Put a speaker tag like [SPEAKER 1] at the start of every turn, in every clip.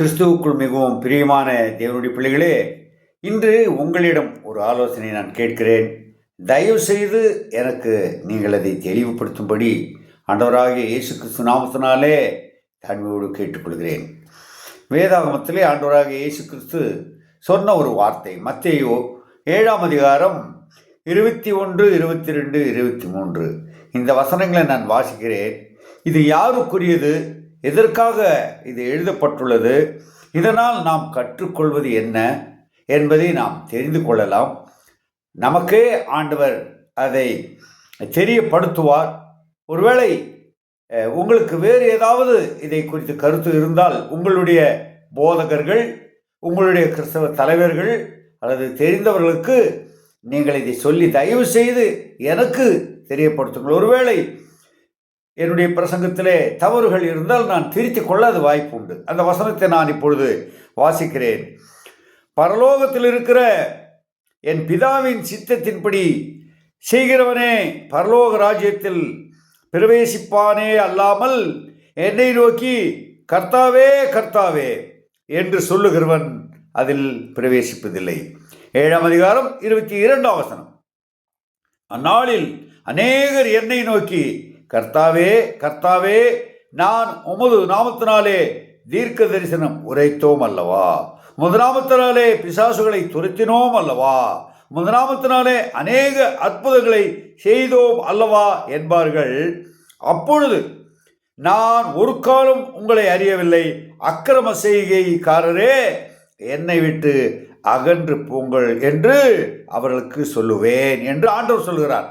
[SPEAKER 1] கிறிஸ்துவுக்குள் மிகவும் பிரியமான தேவனுடைய பிள்ளைகளே, இன்று உங்களிடம் ஒரு ஆலோசனை நான் கேட்கிறேன். தயவு செய்து எனக்கு நீங்கள் அதை தெளிவுபடுத்தும்படி ஆண்டவராகிய இயேசு கிறிஸ்து நாமத்தினாலே தாழ்மையோடு கேட்டுக்கொள்கிறேன். வேதாகமத்திலே ஆண்டவராகிய இயேசு கிறிஸ்து சொன்ன ஒரு வார்த்தை, மத்தேயு 7ஆம் அதிகாரம் 21, 22, 23 இந்த வசனங்களை நான் வாசிக்கிறேன். இது யாருக்குரியது, எதற்காக இது எழுதப்பட்டுள்ளது, இதனால் நாம் கற்றுக்கொள்வது என்ன என்பதை நாம் தெரிந்து கொள்ளலாம். நமக்கே ஆண்டவர் அதை தெரியப்படுத்துவார். ஒருவேளை உங்களுக்கு வேறு ஏதாவது இதை குறித்து கருத்து இருந்தால் உங்களுடைய போதகர்கள், உங்களுடைய கிறிஸ்தவ தலைவர்கள் அல்லது தெரிந்தவர்களுக்கு நீங்கள் இதை சொல்லி தயவு செய்து எனக்கு தெரியப்படுத்துங்கள். ஒருவேளை என்னுடைய பிரசங்கத்திலே தவறுகள் இருந்தால் நான் திருத்திக் கொள்ள அது வாய்ப்பு உண்டு. அந்த வசனத்தை நான் இப்பொழுது வாசிக்கிறேன். பரலோகத்தில் இருக்கிற என் பிதாவின் சித்தத்தின்படி செய்கிறவனே பரலோக ராஜ்யத்தில் பிரவேசிப்பானே அல்லாமல் என்னை நோக்கி கர்த்தாவே கர்த்தாவே என்று சொல்லுகிறவன் அதில் பிரவேசிப்பதில்லை. 7ஆம் அதிகாரம் 22ஆம் வசனம். அந்நாளில் அநேகர் என்னை நோக்கி கர்த்தாவே கர்த்தாவே, நான் உமது நாமத்தினாலே தீர்க்க தரிசனம் உரைத்தோம் அல்லவா, உமது நாமத்தினாலே பிசாசுகளை துரத்தினோம் அல்லவா, உமது நாமத்தினாலே அநேக அற்புதங்களை செய்தோம் அல்லவா என்பார்கள். அப்பொழுது நான் ஒரு காலம் உங்களை அறியவில்லை, அக்கிரம செய்கைக்காரரே என்னை விட்டு அகன்று போங்கள் என்று அவர்களுக்கு சொல்லுவேன் என்று ஆண்டவர் சொல்கிறார்.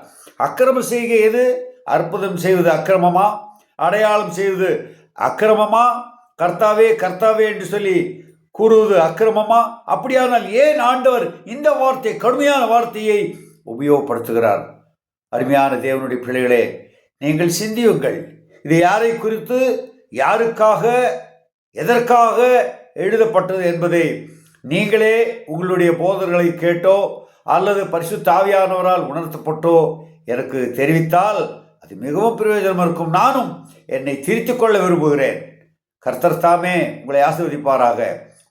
[SPEAKER 1] அக்கிரம செய்கை எது? அற்புதம் செய்வது அக்கிரமமா? அடையாளம் செய்வது அக்கிரமமா? கர்த்தாவே கர்த்தாவே என்று சொல்லி கூறுவது அக்கிரமமா? அப்படியானால் ஏன் ஆண்டவர் இந்த வார்த்தை, கடுமையான வார்த்தையை உபயோகப்படுத்துகிறார்? அருமையான தேவனுடைய பிள்ளைகளே, நீங்கள் சிந்தியுங்கள். இது யாரை குறித்து, யாருக்காக, எதற்காக எழுதப்பட்டது என்பதை நீங்களே உங்களுடைய போதர்களை கேட்டோ அல்லது பரிசுத்த ஆவியானவரால் உணர்த்தப்பட்டோ எனக்கு தெரிவித்தால் அது மிகவும் பிரயோஜனம் இருக்கும். நானும் என்னை திருத்திக் கொள்ள விரும்புகிறேன். கர்த்தர் தாமே உங்களை ஆசீர்வதிப்பாராக.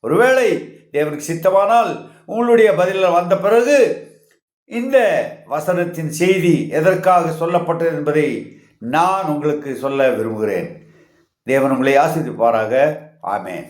[SPEAKER 1] ஒருவேளை தேவனுக்கு சித்தமானால் உங்களுடைய பதிலில் வந்த பிறகு இந்த வசனத்தின் செய்தி எதற்காக சொல்லப்பட்டது என்பதை நான் உங்களுக்கு சொல்ல விரும்புகிறேன். தேவன் உங்களை ஆசீர்வதிப்பாராக. ஆமென்.